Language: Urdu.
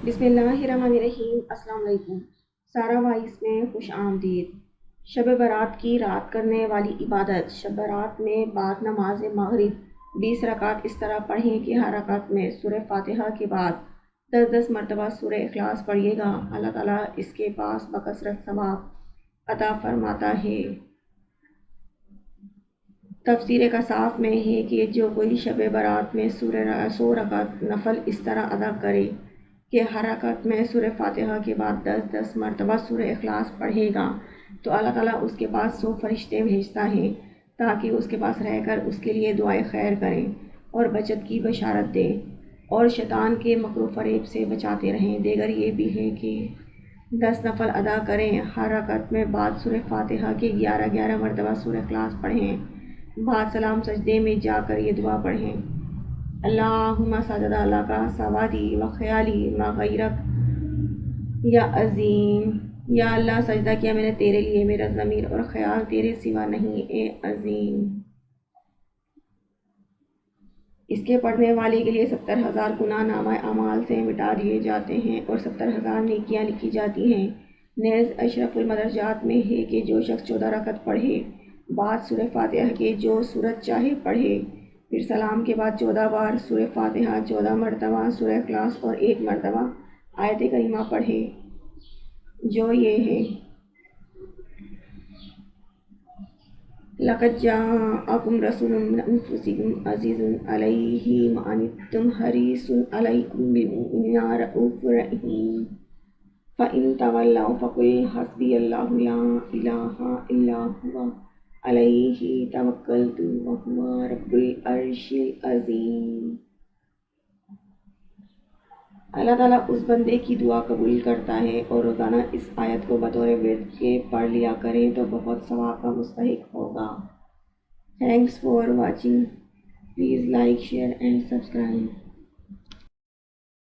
بسم اللہ الرحمن الرحیم۔ السلام علیکم۔ سارہ وائس میں خوش آمدید۔ شب برات کی رات کرنے والی عبادت۔ شب برات میں بعد نماز مغرب 20 رکعت اس طرح پڑھیں کہ ہر رکعت میں سورہ فاتحہ کے بعد 10 مرتبہ سورہ اخلاص پڑھیے گا۔ اللہ تعالیٰ اس کے پاس بکثرت ثواب عطا فرماتا ہے۔ تفسیر کساف میں ہے کہ جو کوئی شب برات میں 100 رکعت نفل اس طرح ادا کرے کہ ہر رکعت میں سورہ فاتحہ کے بعد 10 مرتبہ سورہ اخلاص پڑھے گا تو اللہ تعالیٰ اس کے پاس 100 فرشتے بھیجتا ہے تاکہ اس کے پاس رہ کر اس کے لیے دعائے خیر کریں اور بچت کی بشارت دیں اور شیطان کے مکر و فریب سے بچاتے رہیں۔ دیگر یہ بھی ہے کہ 10 نفل ادا کریں، ہر رکعت میں بعد سورہ فاتحہ کے 11 مرتبہ سورہ اخلاص پڑھیں، بعد سلام سجدے میں جا کر یہ دعا پڑھیں: اللہم سجد لک سوادی و خیالی ما غیرک یا عظیم۔ یا اللہ سجدہ کیا میں نے تیرے لیے، میرا ضمیر اور خیال تیرے سوا نہیں اے عظیم۔ اس کے پڑھنے والے کے لیے 70,000 گناہ نامہ اعمال سے مٹا دیے جاتے ہیں اور 70,000 نیکیاں لکھی جاتی ہیں۔ نیز اشرف المدرجات میں ہے کہ جو شخص 14 رکعت پڑھے، بعد سورہ فاتحہ کے جو سورت چاہے پڑھے، پھر سلام کے بعد 14 بار سورہ فاتحہ، 14 مرتبہ سورہ اخلاص اور 1 مرتبہ آیت کریمہ پڑھے، جو یہ ہے: لقد جاءکم رسول من انفسکم عزیز علیہ ما عنتم حریص علیکم بالمؤمنین رؤوف رحیم فإن تولوا فقل حسبی اللہ لا الہ الا هو علیہ توکلت وہو رب العرش العظیم۔ اللہ تعالیٰ اس بندے کی دعا قبول کرتا ہے اور روزانہ اس آیت کو بطور ورد کے پڑھ لیا کریں تو بہت ثواب کا مستحق ہوگا۔ Thanks for watching. Please like, share and subscribe.